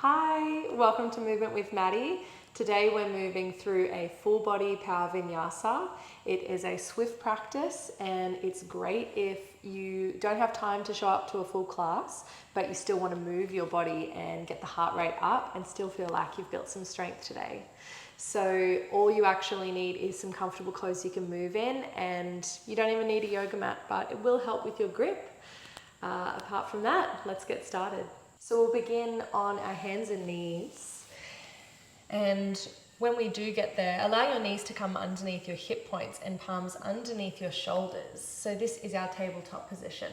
Hi, welcome to Movement with Maddie. Today we're moving through a full body power vinyasa. It is a swift practice and it's great if you don't have time to show up to a full class, but you still want to move your body and get the heart rate up and still feel like you've built some strength today. So all you actually need is some comfortable clothes you can move in, and you don't even need a yoga mat, but it will help with your grip. Apart from that, let's get started. So we'll begin on our hands and knees. And when we do get there, allow your knees to come underneath your hip points and palms underneath your shoulders. So this is our tabletop position.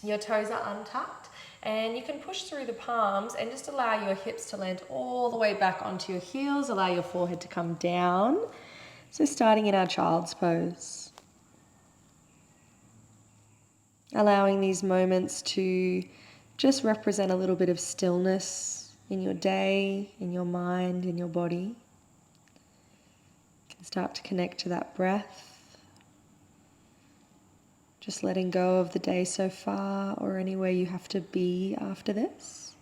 Your toes are untucked and you can push through the palms and just allow your hips to land all the way back onto your heels. Allow your forehead to come down. So starting in our child's pose. Allowing these moments to just represent a little bit of stillness in your day, in your mind, in your body. You can start to connect to that breath. Just letting go of the day so far or anywhere you have to be after this.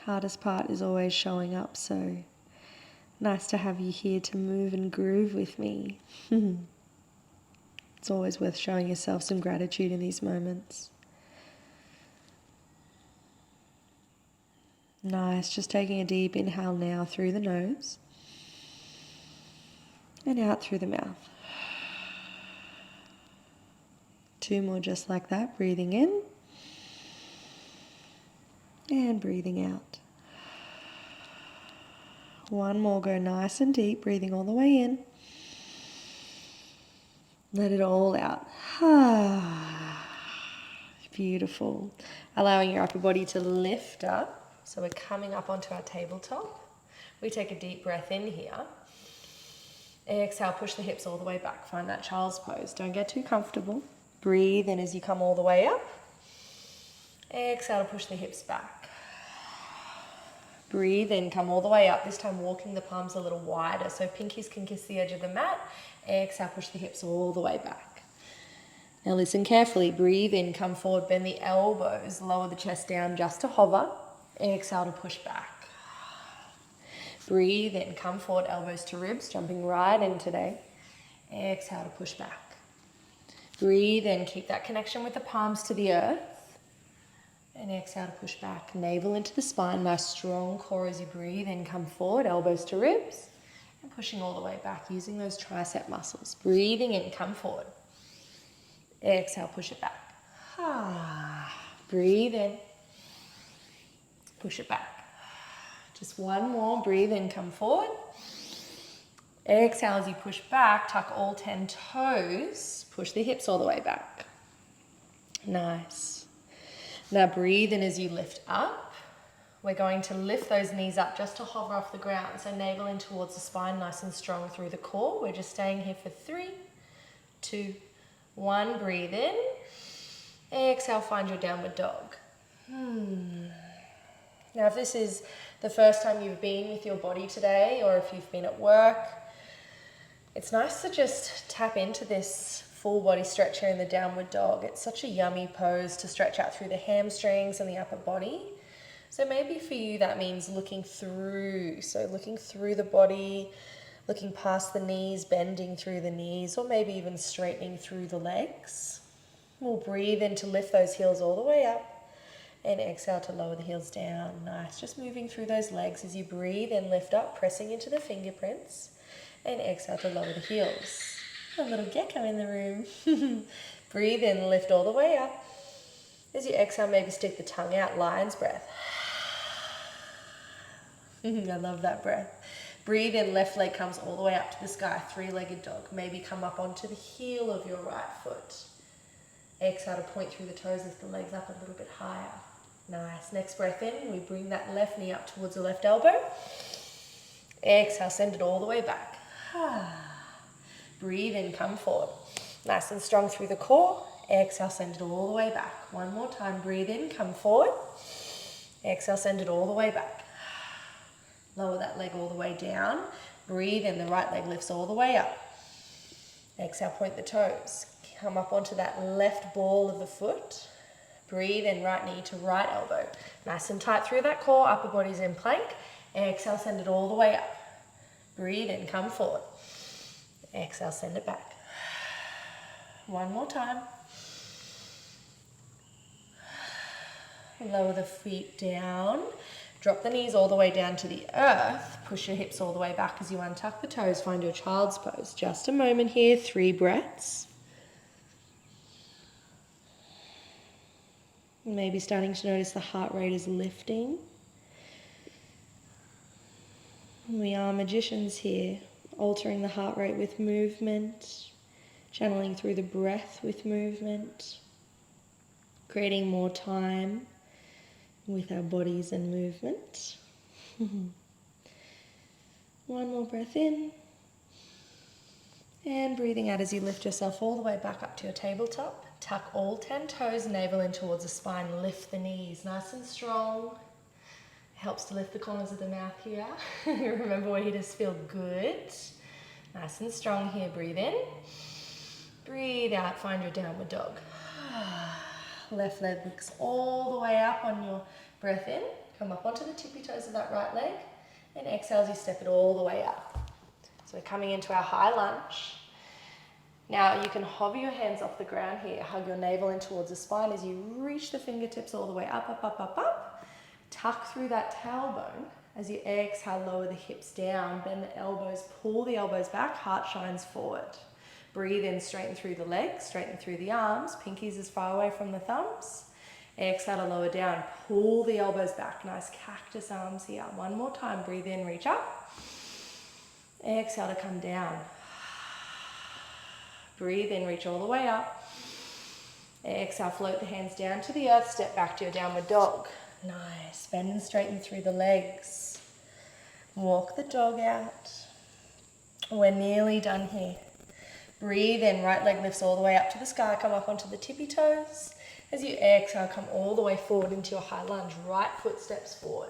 Hardest part is always showing up, so nice to have you here to move and groove with me. It's always worth showing yourself some gratitude in these moments. Nice, just taking a deep inhale now through the nose and out through the mouth. 2 more just like that, breathing in and breathing out. 1 more, go nice and deep, breathing all the way in. Let it all out. Beautiful. Allowing your upper body to lift up. So we're coming up onto our tabletop. We take a deep breath in here. Exhale, push the hips all the way back. Find that child's pose. Don't get too comfortable. Breathe in as you come all the way up. Exhale to push the hips back. Breathe in, come all the way up. This time walking the palms a little wider so pinkies can kiss the edge of the mat. Exhale, push the hips all the way back. Now listen carefully. Breathe in, come forward, bend the elbows, lower the chest down just to hover. Exhale to push back. Breathe in, come forward, elbows to ribs, jumping right in today. Exhale to push back. Breathe in, keep that connection with the palms to the earth. And exhale to push back. Navel into the spine, nice strong core as you breathe in, come forward, elbows to ribs. And pushing all the way back, using those tricep muscles. Breathing in, come forward. Exhale, push it back. Breathe in. Push it back. Just 1 more, breathe in, come forward. Exhale as you push back, tuck all 10 toes. Push the hips all the way back. Nice. Now breathe in as you lift up. We're going to lift those knees up just to hover off the ground. So navel in towards the spine, nice and strong through the core. We're just staying here for 3, 2, 1. Breathe in. Exhale, find your downward dog. Now if this is the first time you've been with your body today, or if you've been at work, it's nice to just tap into this full body stretch here in the downward dog. It's such a yummy pose to stretch out through the hamstrings and the upper body. So maybe for you that means looking through. So looking through the body, looking past the knees, bending through the knees, or maybe even straightening through the legs. We'll breathe in to lift those heels all the way up and exhale to lower the heels down. Nice, just moving through those legs as you breathe and lift up, pressing into the fingerprints, and exhale to lower the heels. A little gecko in the room. Breathe in, lift all the way up. As you exhale, maybe stick the tongue out, lion's breath. I love that breath. Breathe in, left leg comes all the way up to the sky, 3-legged dog. Maybe come up onto the heel of your right foot. Exhale to point through the toes, lift the legs up a little bit higher. Nice. Next breath in, we bring that left knee up towards the left elbow. Exhale, send it all the way back. Breathe in, come forward. Nice and strong through the core. Exhale, send it all the way back. 1 more time, breathe in, come forward. Exhale, send it all the way back. Lower that leg all the way down. Breathe in, the right leg lifts all the way up. Exhale, point the toes. Come up onto that left ball of the foot. Breathe in, right knee to right elbow. Nice and tight through that core, upper body's in plank. Exhale, send it all the way up. Breathe in, come forward. Exhale, send it back. One more time. Lower the feet down. Drop the knees all the way down to the earth. Push your hips all the way back as you untuck the toes. Find your child's pose. Just a moment here. 3 breaths. Maybe starting to notice the heart rate is lifting. We are magicians here, altering the heart rate with movement, channeling through the breath with movement, creating more time with our bodies and movement. One more breath in. And breathing out as you lift yourself all the way back up to your tabletop. Tuck all 10 toes, navel in towards the spine. Lift the knees nice and strong. Helps to lift the corners of the mouth here. Remember, we're here to feel good. Nice and strong here. Breathe in. Breathe out. Find your downward dog. Left leg looks all the way up on your breath in. Come up onto the tippy toes of that right leg. And exhale as you step it all the way up. So we're coming into our high lunge. Now you can hover your hands off the ground here. Hug your navel in towards the spine as you reach the fingertips all the way up, up, up, up, up. Tuck through that tailbone. As you exhale, lower the hips down. Bend the elbows, pull the elbows back. Heart shines forward. Breathe in, straighten through the legs, straighten through the arms. Pinkies as far away from the thumbs. Exhale to lower down. Pull the elbows back. Nice cactus arms here. One more time. Breathe in, reach up. Exhale to come down. Breathe in, reach all the way up. Exhale, float the hands down to the earth. Step back to your downward dog. Nice. Bend and straighten through the legs. Walk the dog out. We're nearly done here. Breathe in, right leg lifts all the way up to the sky. Come up onto the tippy toes. As you exhale, come all the way forward into your high lunge. Right foot steps forward.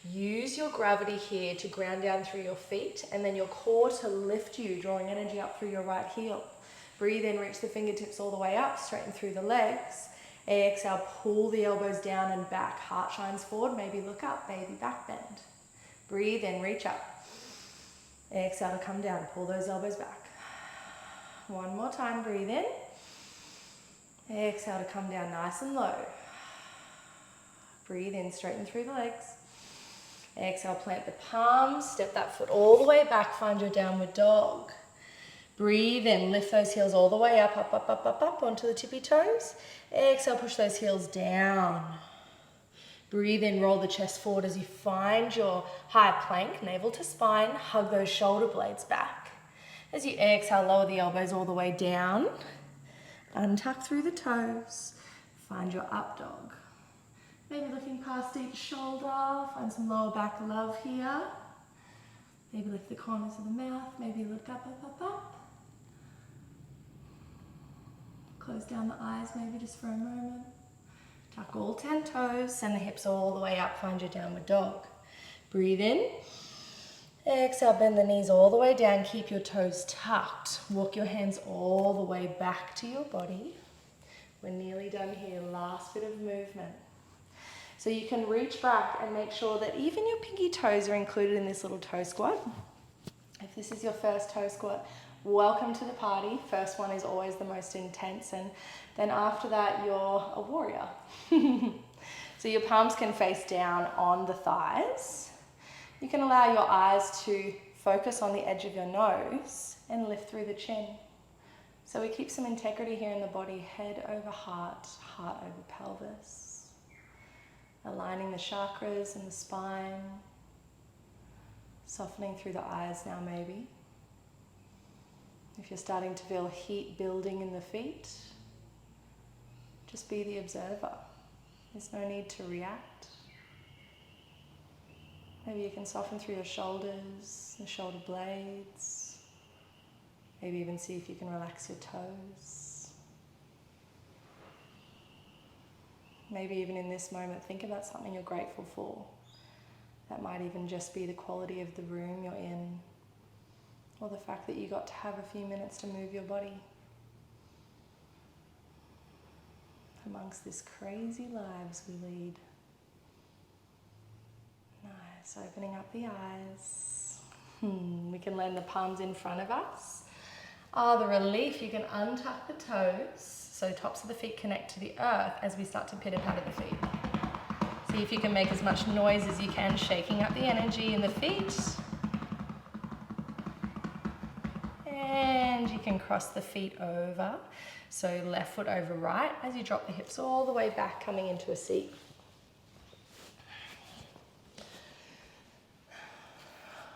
Use your gravity here to ground down through your feet and then your core to lift you, drawing energy up through your right heel. Breathe in, reach the fingertips all the way up, straighten through the legs. Exhale, pull the elbows down and back. Heart shines forward, maybe look up, baby back bend. Breathe in, reach up. Exhale to come down, pull those elbows back. One more time, breathe in. Exhale to come down nice and low. Breathe in, straighten through the legs. Exhale, plant the palms, step that foot all the way back, find your downward dog. Breathe in, lift those heels all the way up, up, up, up, up, up onto the tippy toes. Exhale, push those heels down. Breathe in, roll the chest forward as you find your high plank, navel to spine, hug those shoulder blades back. As you exhale, lower the elbows all the way down. Untuck through the toes, find your up dog. Maybe looking past each shoulder, find some lower back love here. Maybe lift the corners of the mouth, maybe look up, up, up, up. Close down the eyes maybe just for a moment. Tuck all 10 toes, send the hips all the way up, find your downward dog. Breathe in. Exhale, bend the knees all the way down, keep your toes tucked. Walk your hands all the way back to your body. We're nearly done here, last bit of movement. So you can reach back and make sure that even your pinky toes are included in this little toe squat. If this is your first toe squat, welcome to the party. First one is always the most intense, and then after that you're a warrior. So your palms can face down on the thighs. You can allow your eyes to focus on the edge of your nose and lift through the chin. So we keep some integrity here in the body, head over heart, heart over pelvis. Aligning the chakras and the spine. Softening through the eyes now maybe. If you're starting to feel heat building in the feet, just be the observer. There's no need to react. Maybe you can soften through your shoulders, the shoulder blades. Maybe even see if you can relax your toes. Maybe even in this moment, think about something you're grateful for. That might even just be the quality of the room you're in, or the fact that you got to have a few minutes to move your body. amongst this crazy lives we lead. Nice, opening up the eyes. We can land the palms in front of us. The relief, you can untuck the toes so tops of the feet connect to the earth as we start to pitter-patter the feet. See if you can make as much noise as you can, shaking up the energy in the feet. And you can cross the feet over. So left foot over right as you drop the hips all the way back, coming into a seat.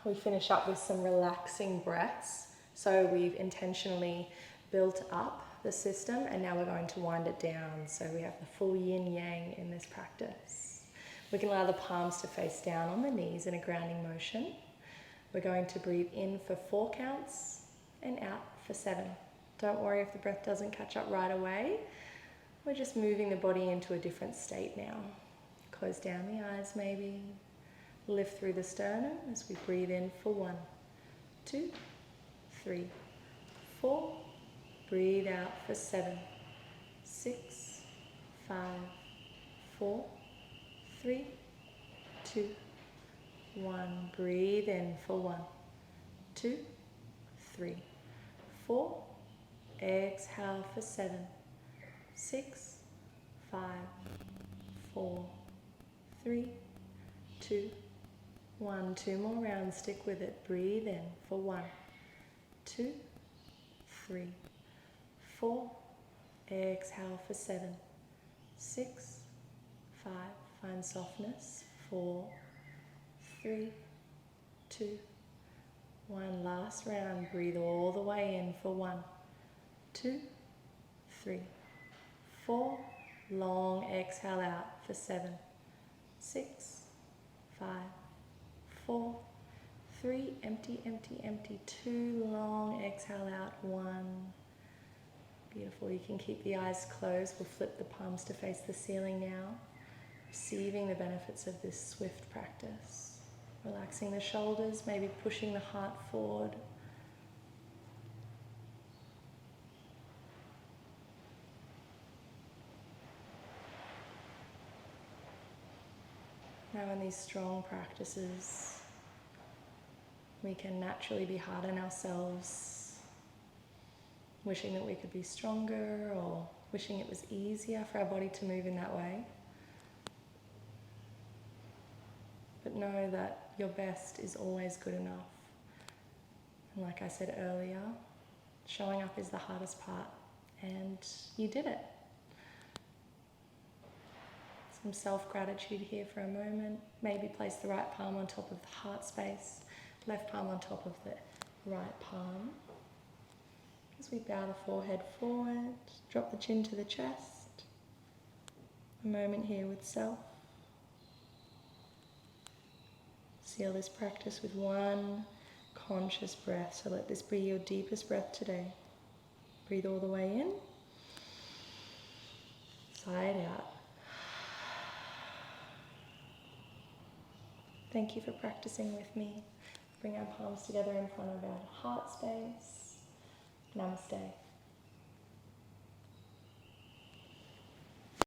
We finish up with some relaxing breaths. So we've intentionally built up the system and now we're going to wind it down. So we have the full yin yang in this practice. We can allow the palms to face down on the knees in a grounding motion. We're going to breathe in for 4 counts and out for 7. Don't worry if the breath doesn't catch up right away. We're just moving the body into a different state now. Close down the eyes maybe. Lift through the sternum as we breathe in for 1, 2, 3, 4. Breathe out for 7, 6, 5, 4, 3, 2, 1. Breathe in for 1, 2, 3, 4. Exhale for 7, 6, 5, 4, 3, 2, 1. 2 more rounds, stick with it. Breathe in for 1, 2, 3, 4. Exhale for 7, 6, 5. Find softness. 4, 3, 2, 1. Last round. Breathe all the way in for 1, 2, 3, 4. Long exhale out for 7, 6, 5, 4, 3. Empty, empty, empty. 2. Long exhale out. 1. Beautiful. You can keep the eyes closed. We'll flip the palms to face the ceiling now. Receiving the benefits of this swift practice. Relaxing the shoulders, maybe pushing the heart forward. Now in these strong practices, we can naturally be hard on ourselves, wishing that we could be stronger or wishing it was easier for our body to move in that way. But know that your best is always good enough. And like I said earlier, showing up is the hardest part, and you did it. Some self-gratitude here for a moment. Maybe place the right palm on top of the heart space, left palm on top of the right palm. As we bow the forehead forward, drop the chin to the chest. A moment here with self. Seal this practice with one conscious breath. So let this be your deepest breath today. Breathe all the way in, side out. Thank you for practicing with me. Bring our palms together in front of our heart space. Namaste.